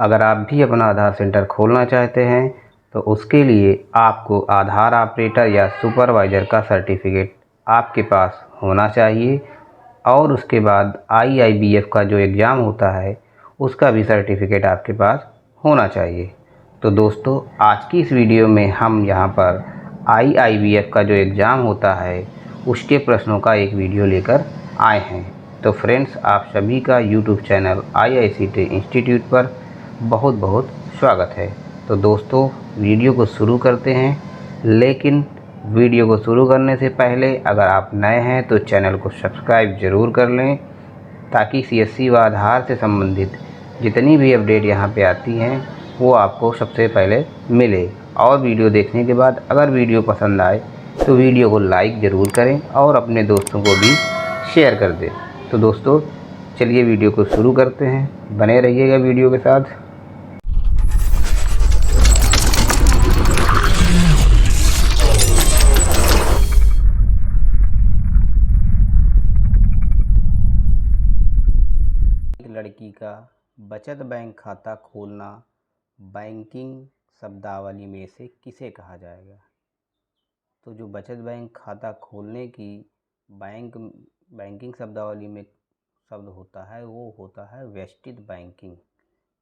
अगर आप भी अपना आधार सेंटर खोलना चाहते हैं तो उसके लिए आपको आधार ऑपरेटर या सुपरवाइज़र का सर्टिफिकेट आपके पास होना चाहिए और उसके बाद IIBF का जो एग्ज़ाम होता है उसका भी सर्टिफिकेट आपके पास होना चाहिए। तो दोस्तों, आज की इस वीडियो में हम यहाँ पर IIBF का जो एग्ज़ाम होता है उसके प्रश्नों का एक वीडियो लेकर आए हैं। तो फ्रेंड्स, आप सभी का यूट्यूब चैनल IICT इंस्टीट्यूट पर बहुत बहुत स्वागत है। तो दोस्तों, वीडियो को शुरू करते हैं, लेकिन वीडियो को शुरू करने से पहले अगर आप नए हैं तो चैनल को सब्सक्राइब ज़रूर कर लें, ताकि CSC व आधार से संबंधित जितनी भी अपडेट यहाँ पे आती हैं वो आपको सबसे पहले मिले। और वीडियो देखने के बाद अगर वीडियो पसंद आए तो वीडियो को लाइक ज़रूर करें और अपने दोस्तों को भी शेयर कर दें। तो दोस्तों, चलिए वीडियो को शुरू करते हैं, बने रहिएगा वीडियो के साथ। एक लड़की का बचत बैंक खाता खोलना बैंकिंग शब्दावली में से किसे कहा जाएगा? तो जो बचत बैंक खाता खोलने की बैंकिंग शब्दावली में शब्द होता है वो होता है वेस्टेड बैंकिंग।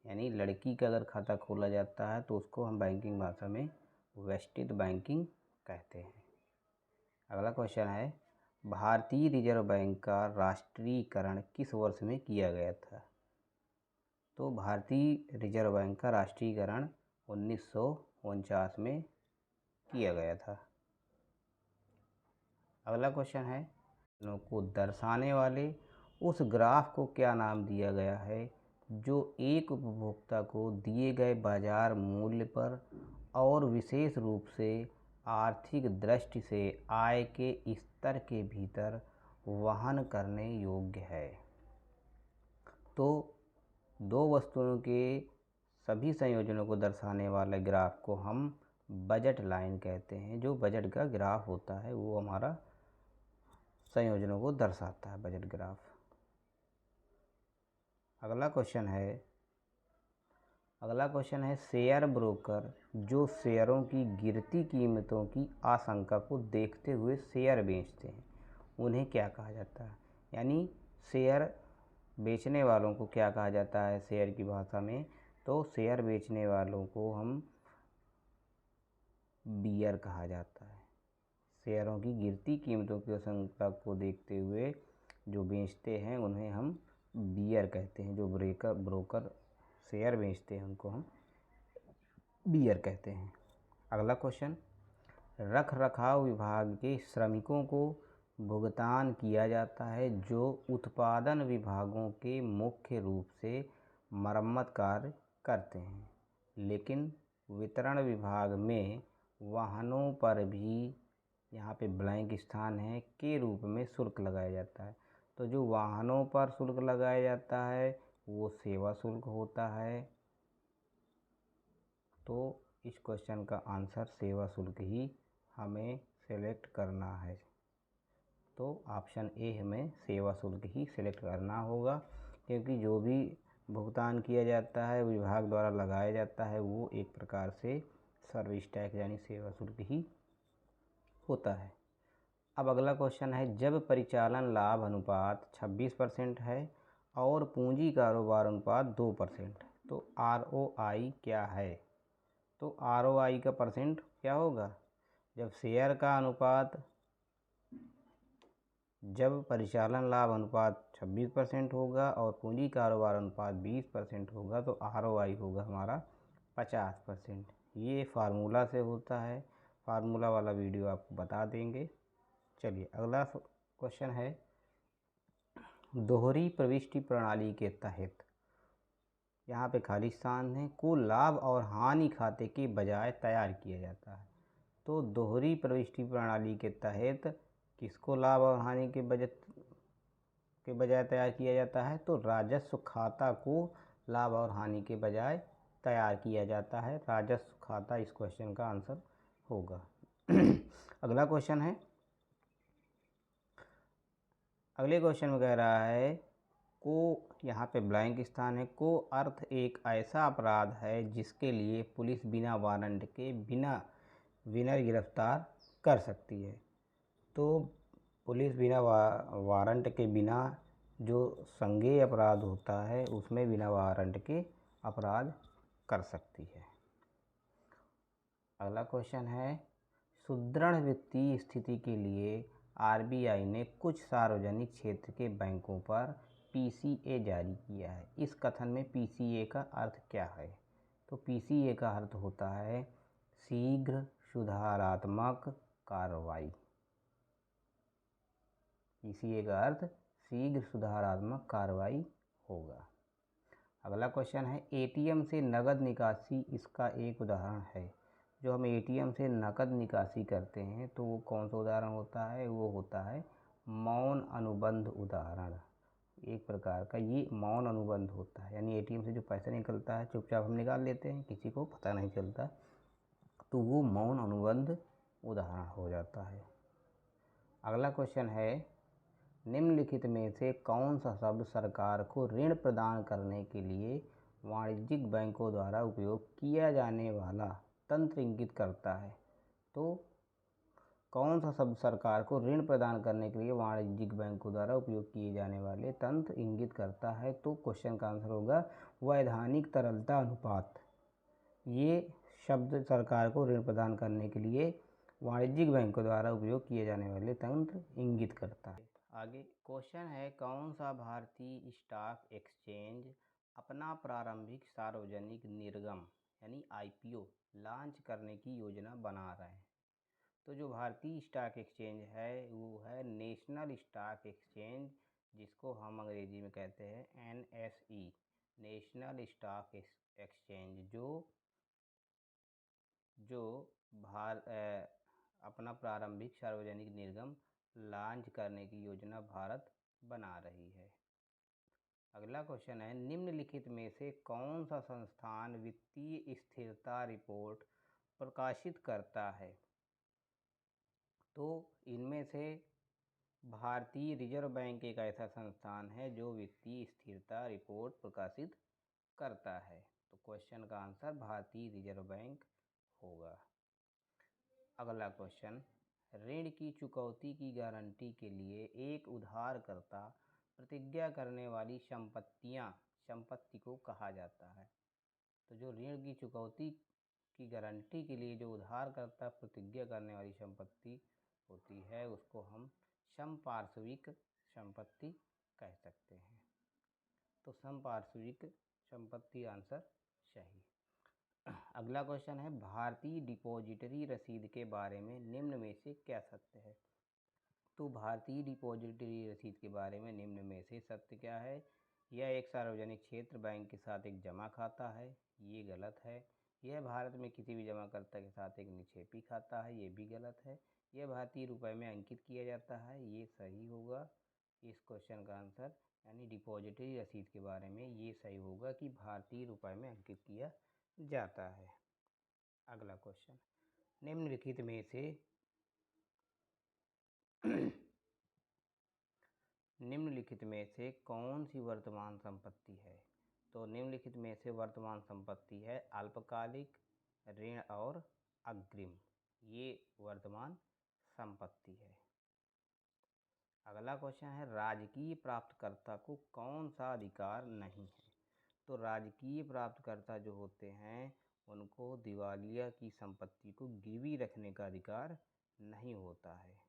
यानी लड़की का अगर खाता खोला जाता है तो उसको हम बैंकिंग भाषा में वेस्टेड बैंकिंग कहते हैं। अगला क्वेश्चन है, भारतीय रिजर्व बैंक का राष्ट्रीयकरण किस वर्ष में किया गया था? तो भारतीय रिजर्व बैंक का राष्ट्रीयकरण 1949 में किया गया था। अगला क्वेश्चन है, को दर्शाने वाले उस ग्राफ को क्या नाम दिया गया है जो एक उपभोक्ता को दिए गए बाजार मूल्य पर और विशेष रूप से आर्थिक दृष्टि से आय के स्तर के भीतर वहन करने योग्य है? तो दो वस्तुओं के सभी संयोजनों को दर्शाने वाले ग्राफ को हम बजट लाइन कहते हैं। जो बजट का ग्राफ होता है वो हमारा संयोजनों को दर्शाता है, बजट ग्राफ। अगला क्वेश्चन है, शेयर ब्रोकर जो शेयरों की गिरती कीमतों की आशंका को देखते हुए शेयर बेचते हैं उन्हें क्या कहा जाता है? यानी शेयर बेचने वालों को क्या कहा जाता है शेयर की भाषा में? तो शेयर बेचने वालों को हम बियर कहा जाता है। शेयरों की गिरती कीमतों की आशंका को देखते हुए जो बेचते हैं उन्हें हम बियर कहते हैं। जो ब्रोकर शेयर बेचते हैं उनको हम बियर कहते हैं। अगला क्वेश्चन, रख रखाव विभाग के श्रमिकों को भुगतान किया जाता है जो उत्पादन विभागों के मुख्य रूप से मरम्मत कार्य करते हैं, लेकिन वितरण विभाग में वाहनों पर भी, यहाँ पे ब्लैंक स्थान है, के रूप में शुल्क लगाया जाता है। तो जो वाहनों पर शुल्क लगाया जाता है वो सेवा शुल्क होता है। तो इस क्वेश्चन का आंसर सेवा शुल्क ही हमें सेलेक्ट करना है। तो ऑप्शन ए हमें सेवा शुल्क ही सेलेक्ट करना होगा, क्योंकि जो भी भुगतान किया जाता है विभाग द्वारा लगाया जाता है वो एक प्रकार से सर्विस टैक्स यानी सेवा शुल्क ही होता है। अब अगला क्वेश्चन है, जब परिचालन लाभ अनुपात 26% है और पूंजी कारोबार अनुपात 2%, तो ROI क्या है? तो ROI का परसेंट क्या होगा? जब परिचालन लाभ अनुपात 26% होगा और पूंजी कारोबार अनुपात 20% होगा तो ROI होगा हमारा 50%। ये फार्मूला से होता है, फार्मूला वाला वीडियो आपको बता देंगे। चलिए अगला क्वेश्चन है, दोहरी प्रविष्टि प्रणाली के तहत, यहाँ पे खाली स्थान है, को लाभ और हानि खाते के बजाय तैयार किया जाता है। तो दोहरी प्रविष्टि प्रणाली के तहत किसको लाभ और हानि के बजाय तैयार किया जाता है? तो राजस्व खाता को लाभ और हानि के बजाय तैयार किया जाता है। राजस्व खाता इस क्वेश्चन का आंसर होगा। अगला क्वेश्चन है, अगले क्वेश्चन में कह रहा है को यहाँ पे ब्लैंक स्थान है। को अर्थ एक ऐसा अपराध है जिसके लिए पुलिस बिना वारंट के बिना गिरफ्तार कर सकती है। तो पुलिस बिना वारंट के बिना जो संज्ञेय अपराध होता है उसमें बिना वारंट के अपराध कर सकती है। अगला क्वेश्चन है, सुदृढ़ वित्तीय स्थिति के लिए आरबीआई ने कुछ सार्वजनिक क्षेत्र के बैंकों पर पीसीए जारी किया है। इस कथन में पीसीए का अर्थ क्या है? तो पीसीए का अर्थ होता है शीघ्र सुधारात्मक कार्रवाई। पीसीए का अर्थ शीघ्र सुधारात्मक कार्रवाई होगा। अगला क्वेश्चन है, एटीएम से नकद निकासी इसका एक उदाहरण है। जो हम एटीएम से नकद निकासी करते हैं तो वो कौन सा उदाहरण होता है? वो होता है मौन अनुबंध उदाहरण। एक प्रकार का ये मौन अनुबंध होता है, यानी एटीएम से जो पैसा निकलता है चुपचाप हम निकाल लेते हैं, किसी को पता नहीं चलता, तो वो मौन अनुबंध उदाहरण हो जाता है। अगला क्वेश्चन है, निम्नलिखित में से कौन सा शब्द सरकार को ऋण प्रदान करने के लिए वाणिज्यिक बैंकों द्वारा उपयोग किया जाने वाला तंत्र इंगित करता है? तो कौन सा शब्द सरकार को ऋण प्रदान करने के लिए वाणिज्यिक बैंकों द्वारा उपयोग किए जाने वाले तंत्र इंगित करता है? तो क्वेश्चन का आंसर होगा वैधानिक तरलता अनुपात। ये शब्द सरकार को ऋण प्रदान करने के लिए वाणिज्यिक बैंकों द्वारा उपयोग किए जाने वाले तंत्र इंगित करता है। आगे क्वेश्चन है, कौन सा भारतीय स्टॉक एक्सचेंज अपना प्रारंभिक सार्वजनिक निर्गम यानी आईपीओ लॉन्च करने की योजना बना रहे हैं? तो जो भारतीय स्टॉक एक्सचेंज है वो है नेशनल स्टॉक एक्सचेंज, जिसको हम अंग्रेजी में कहते हैं एनएसई, नेशनल स्टॉक एक्सचेंज, जो अपना प्रारंभिक सार्वजनिक निर्गम लॉन्च करने की योजना भारत बना रही है। अगला क्वेश्चन है, निम्नलिखित में से कौन सा संस्थान वित्तीय स्थिरता रिपोर्ट प्रकाशित करता है? तो इनमें से भारतीय रिजर्व बैंक एक ऐसा संस्थान है जो वित्तीय स्थिरता रिपोर्ट प्रकाशित करता है। तो क्वेश्चन का आंसर भारतीय रिजर्व बैंक होगा। अगला क्वेश्चन, ऋण की चुकौती की गारंटी के लिए एक उधारकर्ता प्रतिज्ञा करने वाली संपत्ति को कहा जाता है? तो जो ऋण की चुकौती की गारंटी के लिए जो उधारकर्ता प्रतिज्ञा करने वाली संपत्ति होती है उसको हम संपार्श्विक संपत्ति कह सकते हैं। तो संपार्श्विक संपत्ति आंसर सही। अगला क्वेश्चन है, भारतीय डिपॉजिटरी रसीद के बारे में निम्न में से क्या सत्य है? तो भारतीय डिपॉजिटरी रसीद के बारे में निम्न में से सत्य क्या है? यह एक सार्वजनिक क्षेत्र बैंक के साथ एक जमा खाता है, ये गलत है। यह भारत में किसी भी जमाकर्ता के साथ एक निक्षेपी खाता है, ये भी गलत है। यह भारतीय रुपये में अंकित किया जाता है, ये सही होगा। इस क्वेश्चन का आंसर यानी डिपॉजिटरी रसीद के बारे में ये सही होगा कि भारतीय रुपये में अंकित किया जाता है। अगला क्वेश्चन, निम्नलिखित में से निम्नलिखित में से कौन सी वर्तमान संपत्ति है? तो निम्नलिखित में से वर्तमान संपत्ति है अल्पकालिक ऋण और अग्रिम, ये वर्तमान संपत्ति है। अगला क्वेश्चन है, राजकीय प्राप्तकर्ता को कौन सा अधिकार नहीं है? तो राजकीय प्राप्तकर्ता जो होते हैं उनको दिवालिया की संपत्ति को गिरवी रखने का अधिकार नहीं होता है,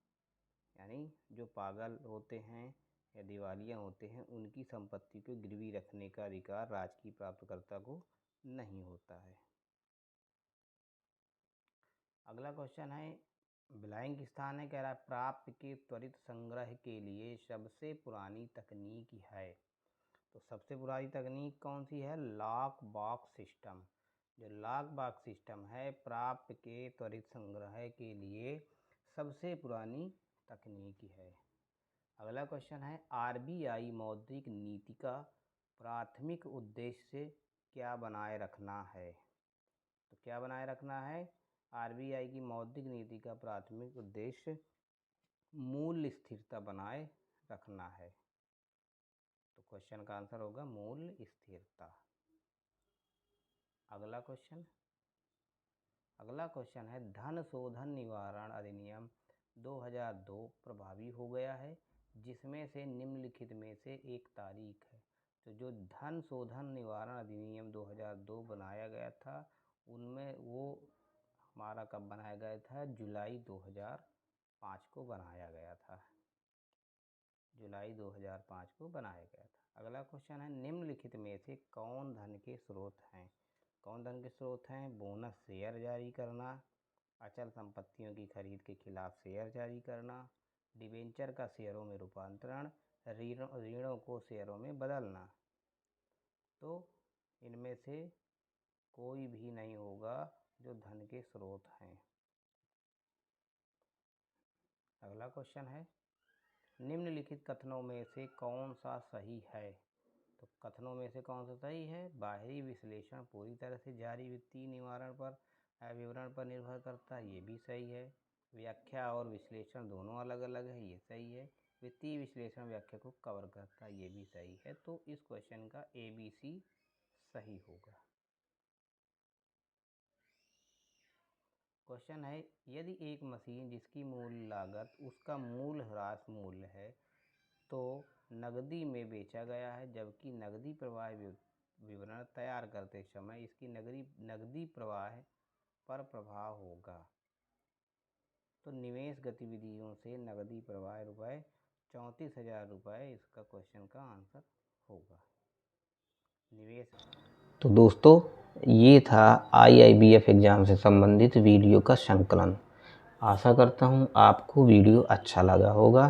यानी जो पागल होते हैं या दिवालिया होते हैं उनकी संपत्ति को गिरवी रखने का अधिकार राजकीय प्राप्तकर्ता को नहीं होता है। अगला क्वेश्चन है, ब्लैंक स्थान है, कह रहा है प्राप्त के त्वरित संग्रह के लिए सबसे पुरानी तकनीक है। तो सबसे पुरानी तकनीक कौन सी है? Lock box system. जो लॉक बॉक्स सिस्टम है प्राप्त के त्वरित संग्रह के लिए सबसे पुरानी तकनीक है। अगला क्वेश्चन है, आरबीआई मौद्रिक नीति का प्राथमिक उद्देश्य क्या बनाए रखना है? तो क्या बनाए रखना है? आरबीआई की मौद्रिक नीति का प्राथमिक उद्देश्य मूल्य स्थिरता बनाए रखना है। तो क्वेश्चन का आंसर होगा मूल्य स्थिरता। अगला क्वेश्चन है धन शोधन निवारण अधिनियम 2002 प्रभावी हो गया है, जिसमें से निम्नलिखित में से एक तारीख है। तो जो धन शोधन निवारण अधिनियम 2002 बनाया गया था, उनमें वो हमारा कब बनाया गया था? जुलाई 2005 को बनाया गया था। जुलाई 2005 को बनाया गया था। अगला क्वेश्चन है निम्नलिखित में से कौन धन के स्रोत हैं? कौन धन के स्रोत हैं? बोनस शेयर जारी करना, अचल संपत्तियों की खरीद के खिलाफ शेयर जारी करना, डिबेंचर का शेयरों में रूपांतरण, ऋणों को शेयरों में बदलना। तो इनमें से कोई भी नहीं होगा जो धन के स्रोत हैं। अगला क्वेश्चन है निम्नलिखित कथनों में से कौन सा सही है? तो कथनों में से कौन सा सही है? बाहरी विश्लेषण पूरी तरह से जारी वित्तीय निवारण पर विवरण पर निर्भर करता है, ये भी सही है। व्याख्या और विश्लेषण दोनों अलग अलग है, ये सही है। वित्तीय विश्लेषण व्याख्या को कवर करता है, ये भी सही है। तो इस क्वेश्चन का ABC सही होगा। क्वेश्चन है यदि एक मशीन जिसकी मूल लागत उसका मूल ह्रास मूल्य है तो नकदी में बेचा गया है, जबकि नकदी प्रवाह विवरण तैयार करते समय इसकी नकदी प्रवाह पर प्रभाव होगा। तो निवेश गतिविधियों से नकदी प्रवाह रुपये 34,000 रुपये इसका क्वेश्चन का आंसर होगा। निवेश। तो दोस्तों ये था IIBF एग्ज़ाम से संबंधित वीडियो का संकलन। आशा करता हूँ आपको वीडियो अच्छा लगा होगा।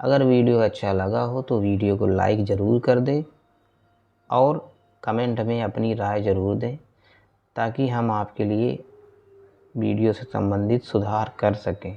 अगर वीडियो अच्छा लगा हो तो वीडियो को लाइक ज़रूर कर दें और कमेंट में अपनी राय ज़रूर दें, ताकि हम आपके लिए वीडियो से संबंधित सुधार कर सकें।